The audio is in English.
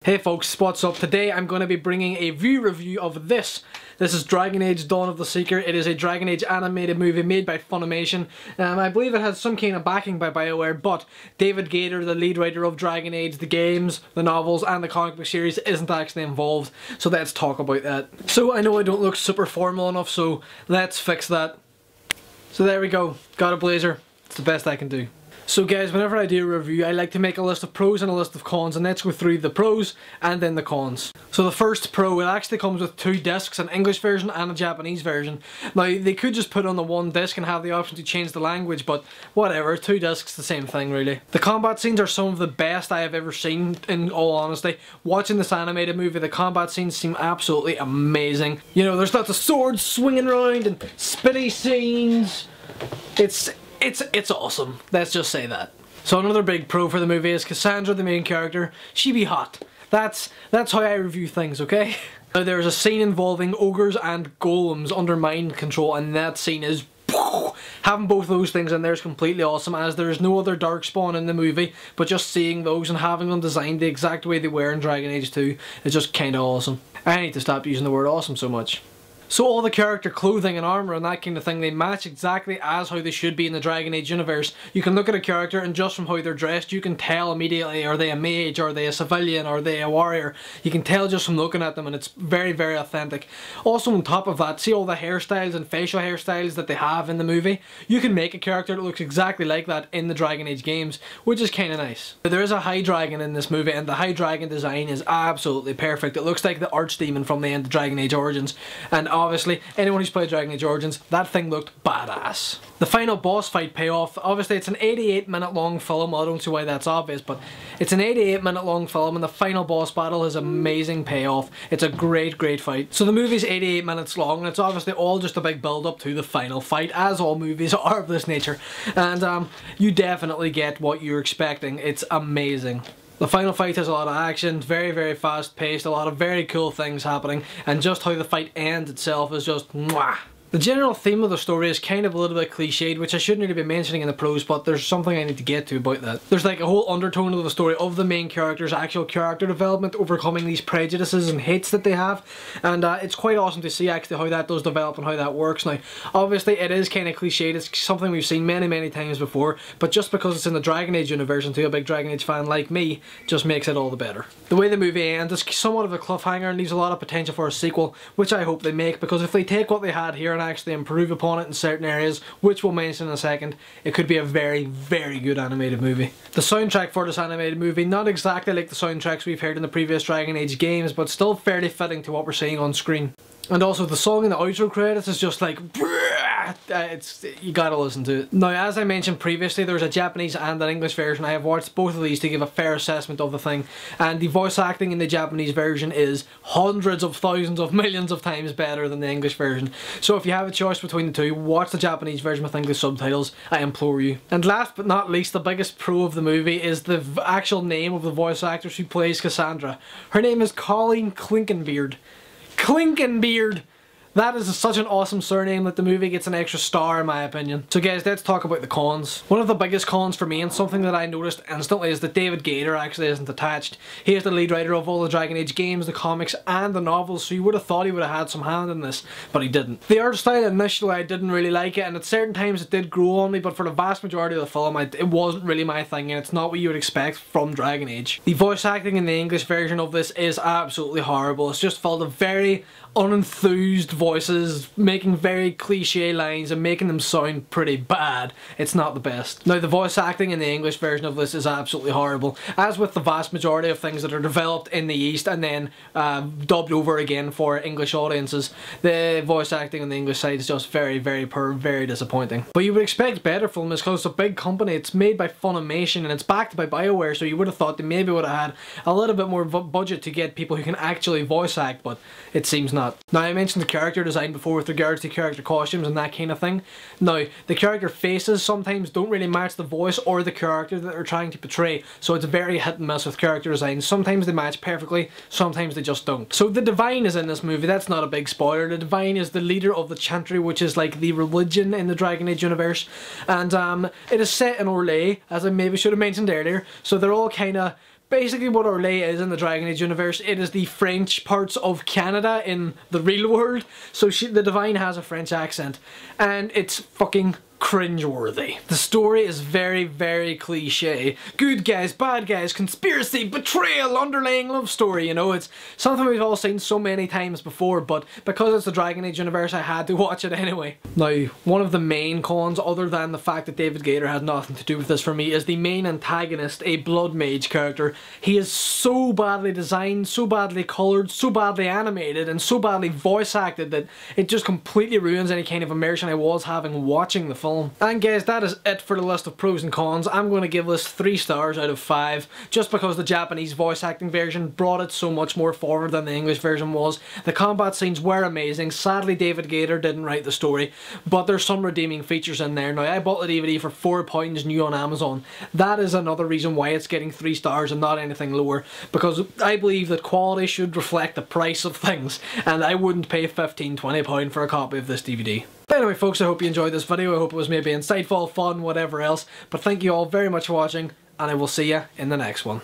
Hey folks, what's up? Today I'm going to be bringing a review of this. This is Dragon Age Dawn of the Seeker. It is a Dragon Age animated movie made by Funimation. I believe it has some kind of backing by BioWare, but David Gator, the lead writer of Dragon Age, the games, the novels, and the comic book series, isn't actually involved. So let's talk about that. So I know I don't look super formal enough, so let's fix that. So there we go. Got a blazer. It's the best I can do. So guys, whenever I do a review, I like to make a list of pros and a list of cons, and let's go through the pros and then the cons. So the first pro, it actually comes with two discs, an English version and a Japanese version. Now, they could just put on the one disc and have the option to change the language, but whatever, two discs, the same thing really. The combat scenes are some of the best I have ever seen, in all honesty. Watching this animated movie, the combat scenes seem absolutely amazing. You know, there's lots of swords swinging around and spinny scenes. It's awesome. Let's just say that. So another big pro for the movie is Cassandra, the main character. She be hot. That's how I review things, okay? Now there's a scene involving ogres and golems under mind control, and that scene is having both those things in there is completely awesome, as there is no other darkspawn in the movie, but just seeing those and having them designed the exact way they were in Dragon Age 2 is just kinda awesome. I need to stop using the word awesome so much. So all the character clothing and armour and that kind of thing, they match exactly as how they should be in the Dragon Age universe. You can look at a character and just from how they're dressed, you can tell immediately, are they a mage, are they a civilian, are they a warrior? You can tell just from looking at them, and it's very, very authentic. Also on top of that, see all the hairstyles and facial hairstyles that they have in the movie? You can make a character that looks exactly like that in the Dragon Age games, which is kind of nice. There is a High Dragon in this movie, and the High Dragon design is absolutely perfect. It looks like the Archdemon from the end of Dragon Age Origins, and obviously, anyone who's played Dragon Age Origins, that thing looked badass. The final boss fight payoff, obviously it's an 88-minute long film. I don't see why that's obvious, but it's an 88-minute long film, and the final boss battle is amazing payoff. It's a great, great fight. So the movie's 88 minutes long, and it's obviously all just a big build-up to the final fight, as all movies are of this nature. And you definitely get what you're expecting. It's amazing. The final fight has a lot of action, very, very fast paced, a lot of very cool things happening, and just how the fight ends itself is just mwah. The general theme of the story is kind of a little bit cliched, which I shouldn't really be mentioning in the pros, but there's something I need to get to about that. There's like a whole undertone of the story of the main character's actual character development, overcoming these prejudices and hates that they have, and it's quite awesome to see actually how that does develop and how that works. Now, obviously it is kind of cliched, it's something we've seen many, many times before, but just because it's in the Dragon Age universe and to a big Dragon Age fan like me, just makes it all the better. The way the movie ends is somewhat of a cliffhanger and leaves a lot of potential for a sequel, which I hope they make, because if they take what they had here and actually improve upon it in certain areas, which we'll mention in a second, it could be a very, very good animated movie. The soundtrack for this animated movie, not exactly like the soundtracks we've heard in the previous Dragon Age games, but still fairly fitting to what we're seeing on screen. And also the song in the outro credits is just like, you gotta listen to it. Now, as I mentioned previously, there's a Japanese and an English version. I have watched both of these to give a fair assessment of the thing, and the voice acting in the Japanese version is hundreds of thousands of millions of times better than the English version. So if you have a choice between the two, watch the Japanese version with English subtitles, I implore you. And last but not least, the biggest pro of the movie is the actual name of the voice actress who plays Cassandra. Her name is Colleen Clinkenbeard. Clinkenbeard! That is such an awesome surname that the movie gets an extra star in my opinion. So guys, let's talk about the cons. One of the biggest cons for me, and something that I noticed instantly, is that David Gator actually isn't attached. He is the lead writer of all the Dragon Age games, the comics, and the novels, so you would have thought he would have had some hand in this, but he didn't. The art style initially, I didn't really like it, and at certain times it did grow on me, but for the vast majority of the film, it wasn't really my thing, and it's not what you would expect from Dragon Age. The voice acting in the English version of this is absolutely horrible. It's just full of very unenthused voices, making very cliche lines and making them sound pretty bad. It's not the best. Now, the voice acting in the English version of this is absolutely horrible, as with the vast majority of things that are developed in the East and then dubbed over again for English audiences. The voice acting on the English side is just very, very poor, very disappointing. But you would expect better from this because it's a big company, it's made by Funimation and it's backed by BioWare, so you would have thought they maybe would have had a little bit more budget to get people who can actually voice act, but it seems not. Now, I mentioned the character design before with regards to character costumes and that kind of thing. Now, the character faces sometimes don't really match the voice or the character that they're trying to portray, so it's very hit and miss with character design. Sometimes they match perfectly, sometimes they just don't. So the Divine is in this movie, that's not a big spoiler. The Divine is the leader of the Chantry, which is like the religion in the Dragon Age universe, and it is set in Orlais, as I maybe should have mentioned earlier, so they're all kind of basically what Orlais is in the Dragon Age universe. It is the French parts of Canada in the real world. So the Divine has a French accent, and it's fucking cringeworthy. The story is very, very cliche. Good guys, bad guys, conspiracy, betrayal, underlying love story, you know, it's something we've all seen so many times before, but because it's the Dragon Age universe, I had to watch it anyway. Now, one of the main cons, other than the fact that David Gator had nothing to do with this for me, is the main antagonist, a blood mage character. He is so badly designed, so badly coloured, so badly animated, and so badly voice acted that it just completely ruins any kind of immersion I was having watching the film. And guys, that is it for the list of pros and cons. I'm going to give this 3 stars out of 5, just because the Japanese voice acting version brought it so much more forward than the English version was. The combat scenes were amazing. Sadly, David Gator didn't write the story, but there's some redeeming features in there. Now, I bought the DVD for £4 new on Amazon. That is another reason why it's getting 3 stars and not anything lower, because I believe that quality should reflect the price of things, and I wouldn't pay £15–20 for a copy of this DVD. But anyway folks, I hope you enjoyed this video. I hope it was maybe insightful, fun, whatever else. But thank you all very much for watching, and I will see you in the next one.